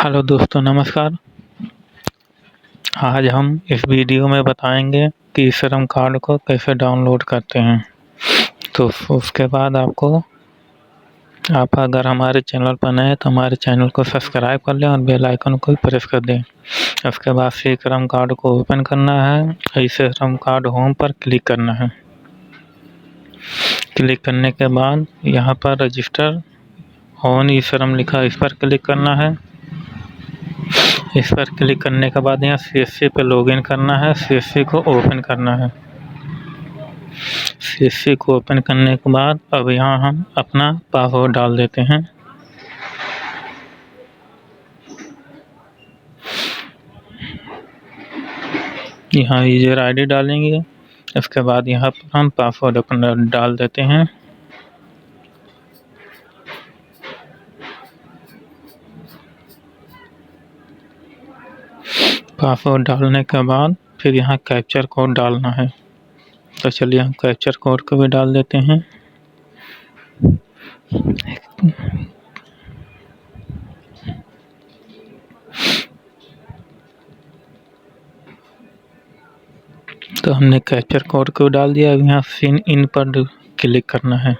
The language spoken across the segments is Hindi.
हेलो दोस्तों, नमस्कार। आज हम इस वीडियो में बताएंगे कि श्रम कार्ड को कैसे डाउनलोड करते हैं। तो उसके बाद आप अगर हमारे चैनल पर नए हैं तो हमारे चैनल को सब्सक्राइब कर लें और बेल आइकन को प्रेस कर दें। उसके बाद से श्रम कार्ड को ओपन करना है। इसे श्रम कार्ड होम पर क्लिक करना है। क्लिक करने के बाद यहाँ पर रजिस्टर ऑन ई श्रम लिखा है, इस पर क्लिक करना है। इस पर क्लिक करने के बाद यहाँ CSC पे लॉगिन करना है। CSC को ओपन करना है। CSC को ओपन करने के बाद अब यहाँ हम अपना पासवर्ड डाल देते हैं। यहाँ यूजर ID डालेंगे। इसके बाद यहाँ पर हम पासवर्ड अपना डाल देते हैं। पासवर्ड डालने के बाद फिर यहाँ कैप्चर कोड डालना है। तो चलिए हम कैप्चर कोड को भी डाल देते हैं। तो हमने कैप्चर कोड को डाल दिया। अब यहाँ साइन इन पर क्लिक करना है।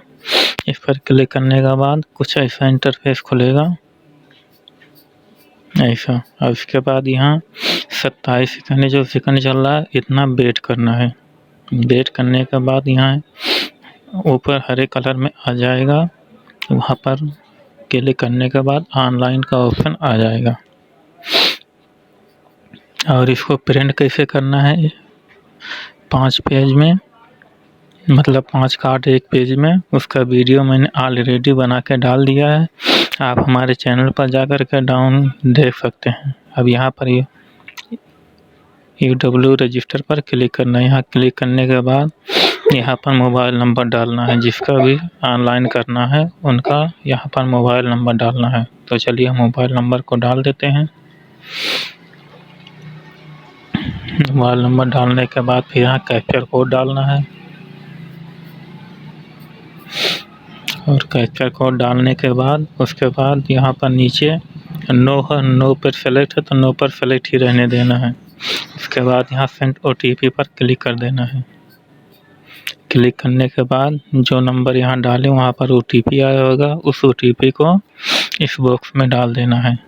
इस पर क्लिक करने के बाद कुछ ऐसा इंटरफेस खुलेगा, ऐसा। और उसके बाद यहाँ 27 सेकंड जो सेकंड चल रहा है इतना वेट करना है। वेट करने के बाद यहाँ ऊपर हरे कलर में आ जाएगा, वहाँ पर क्लिक करने के बाद ऑनलाइन का ऑप्शन आ जाएगा। और इसको प्रिंट कैसे करना है, 5 पेज में, मतलब 5 कार्ड एक पेज में, उसका वीडियो मैंने ऑलरेडी बना के डाल दिया है। आप हमारे चैनल पर जाकर के देख सकते हैं। अब यहाँ पर UW रजिस्टर पर क्लिक करना है। यहाँ क्लिक करने के बाद यहाँ पर मोबाइल नंबर डालना है। जिसका भी ऑनलाइन करना है उनका यहाँ पर मोबाइल नंबर डालना है। तो चलिए हम मोबाइल नंबर को डाल देते हैं। मोबाइल नंबर डालने के बाद फिर यहाँ कैप्चर कोड डालना है। और कैप्चर कोड डालने के बाद उसके बाद यहाँ पर नीचे नो पर सेलेक्ट है तो नो पर सेलेक्ट ही रहने देना है। उसके बाद यहाँ सेंड OTP पर क्लिक कर देना है। क्लिक करने के बाद जो नंबर यहाँ डालें वहाँ पर OTP आया होगा, उस OTP को इस बॉक्स में डाल देना है।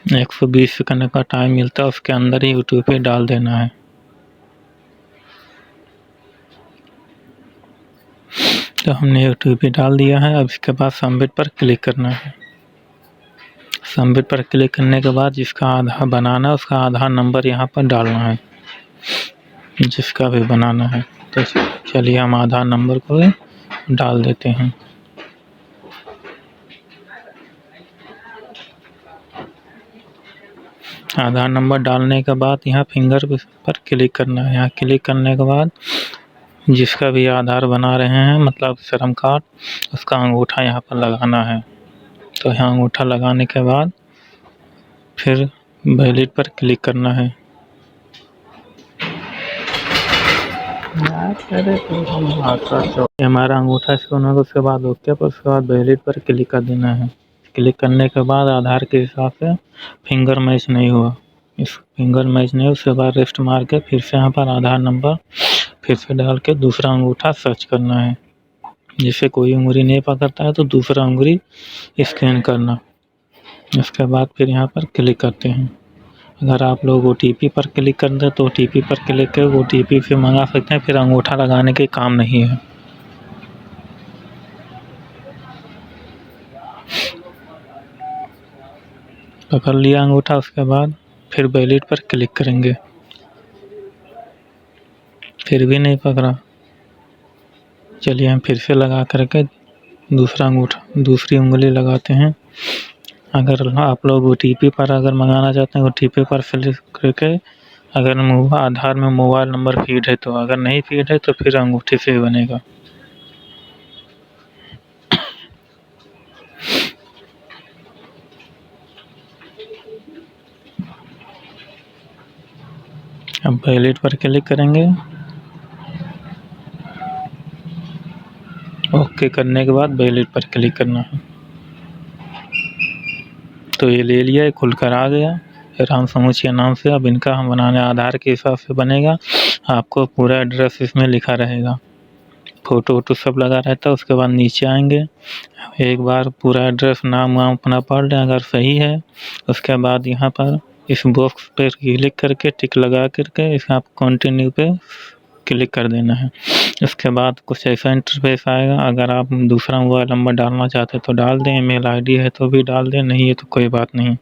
120 सेकंड का टाइम मिलता है, उसके अंदर ही OTP डाल देना है। तो हमने OTP डाल दिया है। अब इसके बाद सबमिट पर क्लिक करना है। सबमिट पर क्लिक करने के बाद जिसका आधार बनाना है उसका आधार नंबर यहाँ पर डालना है, जिसका भी बनाना है। तो चलिए हम आधार नंबर को भी डाल देते हैं। आधार नंबर डालने के बाद यहाँ फिंगर पर क्लिक करना है। यहाँ क्लिक करने के बाद जिसका भी आधार बना रहे हैं, मतलब श्रम कार्ड, उसका अंगूठा यहाँ पर लगाना है। तो यहाँ अंगूठा लगाने के बाद फिर वैलिड पर क्लिक करना है। हमारा अंगूठा स्कैन होगा, उसके बाद ओके पर, उसके बाद वैलिड पर क्लिक कर देना है। क्लिक करने के बाद आधार के हिसाब से फिंगर मैच नहीं हुआ, इस फिंगर मैच नहीं, उसके बाद रेस्ट मार के फिर से यहाँ पर आधार नंबर फिर से डाल के दूसरा अंगूठा सर्च करना है। जिससे कोई उंगली नहीं पकड़ता है तो दूसरा उंगली स्कैन करना। उसके बाद फिर यहाँ पर क्लिक करते हैं। अगर आप लोग OTP पर क्लिक कर दें तो OTP पर क्लिक कर OTP फिर मंगा सकते हैं, फिर अंगूठा लगाने के काम नहीं है। पकड़ लिया अंगूठा, उसके बाद फिर वैलिड पर क्लिक करेंगे, फिर भी नहीं पकड़ा। चलिए हम फिर से लगा करके दूसरा अंगूठा, दूसरी उंगली लगाते हैं। अगर आप लोग OTP पर अगर मंगाना चाहते हैं OTP पर क्लिक करके, अगर आधार में मोबाइल नंबर फीड है तो, अगर नहीं फीड है तो फिर अंगूठे से बनेगा। अब वैलिड पर क्लिक करेंगे। ओके करने के बाद वैलिड पर क्लिक करना है। तो ये ले लिया, खुलकर आ गया राम समूच के नाम से। अब इनका हम बनाने आधार के हिसाब से बनेगा। आपको पूरा एड्रेस इसमें लिखा रहेगा, फ़ोटो वोटो सब लगा रहता है। उसके बाद नीचे आएंगे, एक बार पूरा एड्रेस नाम वाम अपना पढ़ लें, अगर सही है उसके बाद यहाँ पर इस बॉक्स पे क्लिक करके टिक लगा करके इसमें आप कंटिन्यू पे क्लिक कर देना है। उसके बाद कुछ ऐसा इंटरफेस आएगा, अगर आप दूसरा मोबाइल नंबर डालना चाहते हैं तो डाल दें, ईमेल आईडी है तो भी डाल दें, नहीं है तो कोई बात नहीं।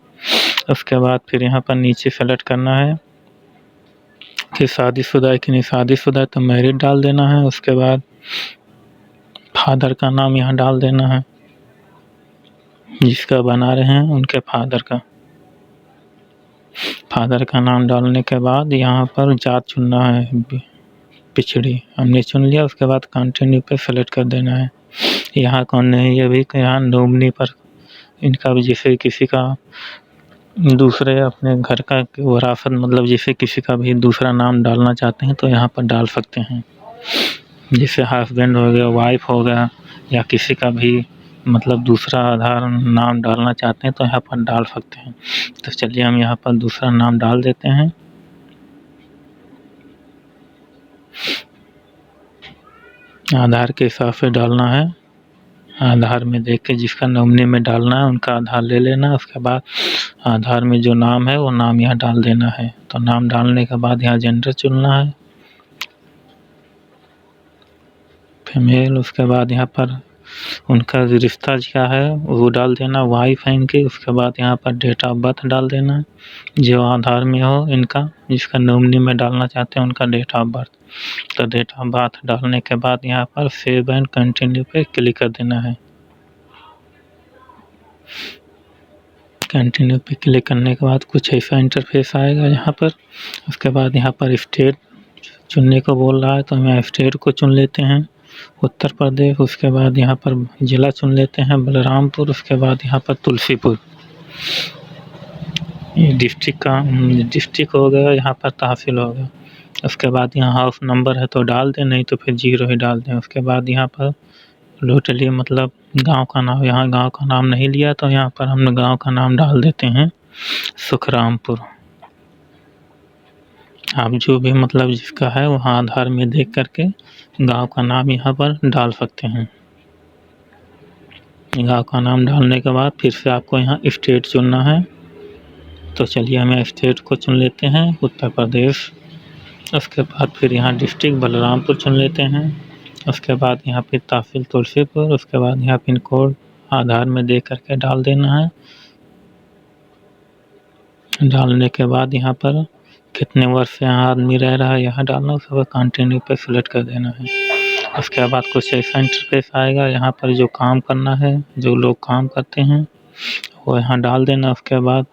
उसके बाद फिर यहाँ पर नीचे सेलेक्ट करना है कि शादीशुदा है कि नहीं, शादीशुदा है तो मैरिड डाल देना है। उसके बाद फादर का नाम यहाँ डाल देना है, जिसका बना रहे हैं उनके फादर का नाम डालने के बाद यहाँ पर जात चुनना है, पिछड़ी हमने चुन लिया। उसके बाद कंटिन्यू पे सेलेक्ट कर देना है। यहाँ कौन नहीं, ये भी यहाँ नॉमिनी पर इनका भी, जैसे किसी का दूसरे अपने घर का विरासत मतलब जैसे किसी का भी दूसरा नाम डालना चाहते हैं तो यहाँ पर डाल सकते हैं, जैसे हस्बैंड हो गया, वाइफ हो गया, या किसी का भी मतलब दूसरा आधार नाम डालना चाहते हैं तो यहाँ पर डाल सकते हैं। तो चलिए हम यहाँ पर दूसरा नाम डाल देते हैं। आधार के हिसाब से डालना है, आधार में देख के जिसका नॉमिनी में डालना है उनका आधार ले लेना है। उसके बाद आधार में जो नाम है वो नाम यहाँ डाल देना है। तो नाम डालने के बाद यहाँ जेंडर चुनना है, फीमेल। उसके बाद यहाँ पर उनका रिश्ता क्या है वो डाल देना, वाइफ है इनकी। उसके बाद यहाँ पर डेट ऑफ बर्थ डाल देना है, जो आधार में हो इनका, जिसका नॉमिनी में डालना चाहते हैं उनका डेट ऑफ बर्थ। तो डेट ऑफ बर्थ डालने के बाद यहाँ पर सेव एंड कंटिन्यू पे क्लिक कर देना है। कंटिन्यू पे क्लिक करने के बाद कुछ ऐसा इंटरफेस आएगा यहाँ पर। उसके बाद यहाँ पर स्टेट चुनने को बोल रहा है तो हम यहाँ स्टेट को चुन लेते हैं, उत्तर प्रदेश। उसके बाद यहाँ पर ज़िला चुन लेते हैं बलरामपुर। उसके बाद यहाँ पर तुलसीपुर, ये डिस्ट्रिक्ट हो गया, यहाँ पर तहसील हो गया। उसके बाद यहाँ हाउस नंबर है तो डाल दें, नहीं तो फिर 0 ही डाल दें। उसके बाद यहाँ पर लोटली मतलब गांव का नाम, यहाँ गांव का नाम नहीं लिया तो यहाँ पर हम गांव का नाम डाल देते हैं सुखरामपुर। आप जो भी मतलब जिसका है वहाँ आधार में देख करके गांव का नाम यहाँ पर डाल सकते हैं। गांव का नाम डालने के बाद फिर से आपको यहाँ स्टेट चुनना है। तो चलिए हम स्टेट को चुन लेते हैं उत्तर प्रदेश। उसके बाद फिर यहाँ डिस्ट्रिक्ट बलरामपुर चुन लेते हैं। उसके बाद यहाँ पे तहसील तुलसीपुर। उसके बाद यहाँ पिन कोड आधार में दे करके डाल देना है। डालने के बाद यहाँ पर कितने वर्ष से यहाँ आदमी रह रहा है यहाँ डालना, उसके बाद कंटिन्यू पे सिलेक्ट कर देना है। उसके बाद कुछ ऐसा इंटरफेस आएगा, यहाँ पर जो काम करना है, जो लोग काम करते हैं वो यहाँ डाल देना। उसके बाद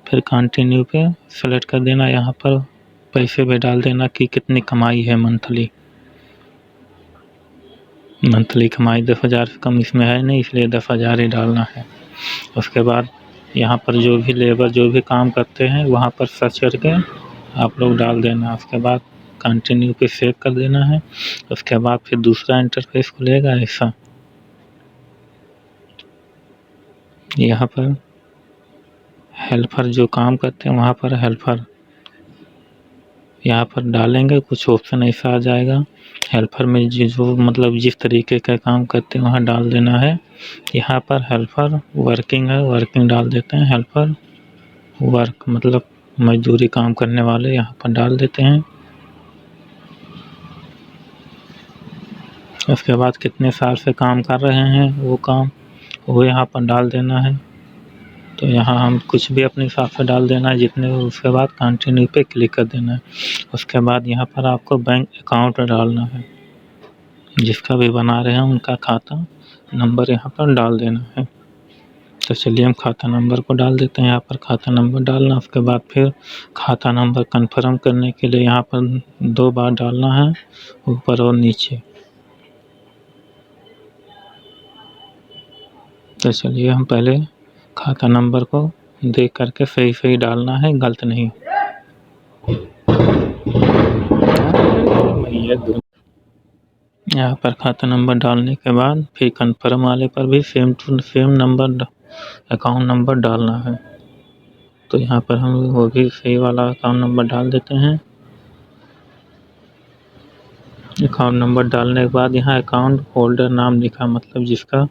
फिर कंटिन्यू पे सिलेक्ट कर देना। यहाँ पर पैसे भी डाल देना कि कितनी कमाई है मंथली कमाई 10,000 से कम इसमें है नहीं, इसलिए 10,000 ही डालना है। उसके बाद यहाँ पर जो भी लेबर जो भी काम करते हैं वहाँ पर सर्च करके आप लोग डाल देना। उसके बाद कंटिन्यू पे सेव कर देना है। उसके बाद फिर दूसरा इंटरफेस खुलेगा ऐसा, यहाँ पर हेल्पर जो काम करते हैं वहाँ पर हेल्पर यहाँ पर डालेंगे, कुछ ऑप्शन ऐसा आ जाएगा। हेल्पर में जो मतलब जिस तरीके का काम करते हैं वहाँ डाल देना है। यहाँ पर हेल्पर वर्किंग है, वर्किंग डाल देते हैं। हेल्पर वर्क मतलब मजदूरी काम करने वाले, यहाँ पर डाल देते हैं। उसके बाद कितने साल से काम कर रहे हैं वो काम वो यहाँ पर डाल देना है। तो यहाँ हम कुछ भी अपने हिसाब से डाल देना है जितने। उसके बाद कंटिन्यू पे क्लिक कर देना है। उसके बाद यहाँ पर आपको बैंक अकाउंट डालना है, जिसका भी बना रहे हैं उनका खाता नंबर यहाँ पर डाल देना है। तो चलिए हम खाता नंबर को डाल देते हैं। यहाँ पर खाता नंबर डालना, उसके बाद फिर खाता नंबर कंफर्म करने के लिए यहाँ पर 2 बार डालना है, ऊपर और नीचे। तो चलिए हम पहले खाता नंबर को देख करके सही डालना है, गलत नहीं। यहाँ पर खाता नंबर डालने के बाद फिर कन्फर्म वाले पर भी same to same number account number डालना है। तो यहाँ पर हम वो भी सही वाला अकाउंट नंबर डाल देते हैं। अकाउंट नंबर डालने के बाद यहाँ अकाउंट होल्डर नाम लिखा, मतलब जिसका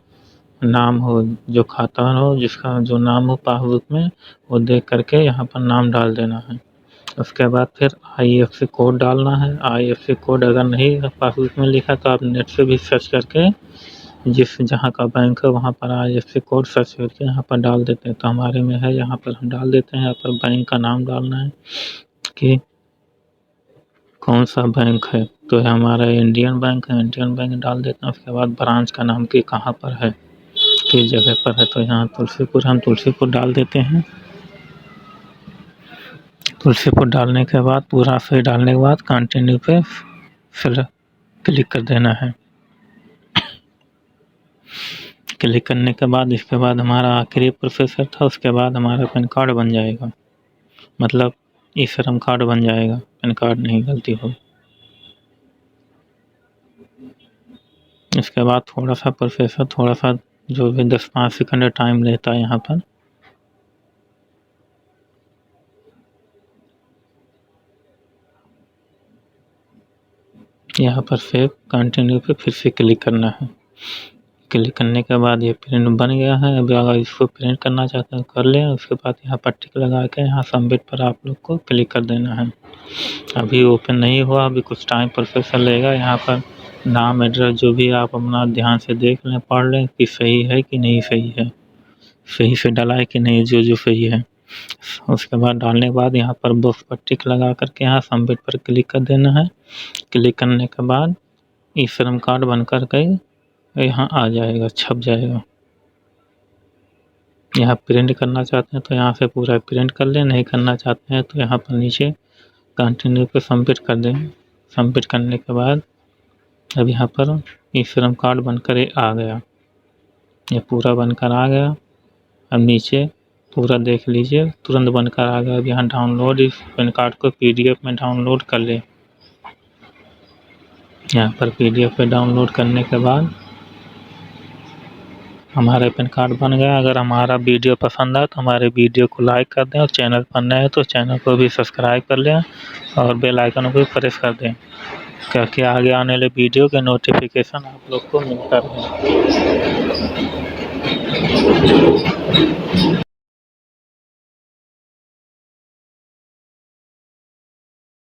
नाम हो, जो खाता हो, जिसका जो नाम हो पासबुक में, वो देख करके यहाँ पर नाम डाल देना है। उसके बाद फिर IFSC कोड डालना है। IFSC कोड अगर नहीं पासबुक में लिखा तो आप नेट से भी सर्च करके जहाँ का बैंक है वहाँ पर IFSC कोड सर्च करके यहाँ पर डाल देते हैं। तो हमारे में है, यहाँ पर हम डाल देते हैं। यहाँ पर बैंक का नाम डालना है कि कौन सा बैंक है, तो हमारा इंडियन बैंक है, इंडियन बैंक डाल देते हैं। उसके बाद ब्रांच का नाम कि कहाँ पर है, किस जगह पर है, तो यहाँ तुलसीपुर, हम तुलसीपुर डाल देते हैं। तुलसीपुर डालने के बाद पूरा सही डालने के बाद कंटिन्यू पे फिर क्लिक कर देना है। क्लिक करने के बाद इसके बाद हमारा आखिरी प्रोसेसर था, उसके बाद हमारा पैन कार्ड बन जाएगा, मतलब ई-श्रम कार्ड बन जाएगा, पैन कार्ड नहीं गलती हो। इसके बाद थोड़ा सा प्रोसेसर, थोड़ा सा जो भी 10-5 सेकंड टाइम लेता है यहाँ पर। यहाँ पर सेव कंटिन्यू पे फिर से क्लिक करना है। क्लिक करने के बाद ये प्रिंट बन गया है। अभी अगर इसको प्रिंट करना चाहते हैं कर लें। उसके बाद यहाँ पर टिक लगा के यहाँ सबमिट पर आप लोग को क्लिक कर देना है। अभी ओपन नहीं हुआ, अभी कुछ टाइम प्रोसेसर लेगा। यहाँ पर नाम, एड्रेस जो भी आप अपना ध्यान से देख लें, पढ़ लें कि सही है कि नहीं सही है, सही से डाला है कि नहीं, जो सही है। उसके बाद डालने के बाद यहाँ पर बॉक्स पर टिक लगा करके यहाँ सबमिट पर क्लिक कर देना है। क्लिक करने के बाद ई-श्रम कार्ड बन कर के यहाँ आ जाएगा, छप जाएगा। यहाँ प्रिंट करना चाहते हैं तो यहाँ से पूरा प्रिंट कर लें, नहीं करना चाहते हैं तो यहाँ पर नीचे कंटिन्यू पे सबमिट कर दें। सबमिट करने के बाद अब यहाँ पर ई-श्रम कार्ड बनकर ये आ गया, ये पूरा बनकर आ गया। अब नीचे पूरा देख लीजिए, तुरंत बनकर आ गया। अब यहाँ डाउनलोड इस पैन कार्ड को PDF में डाउनलोड कर ले। यहाँ पर PDF पे डाउनलोड करने के बाद हमारा पैन कार्ड बन गया। अगर हमारा वीडियो पसंद आए तो हमारे वीडियो को लाइक कर दें, और चैनल पर नए हैं तो चैनल को भी सब्सक्राइब कर लें और बेल आइकन को भी प्रेस कर दें, ताकि आगे आने वाले वीडियो के नोटिफिकेशन आप लोग को मिलता रहे।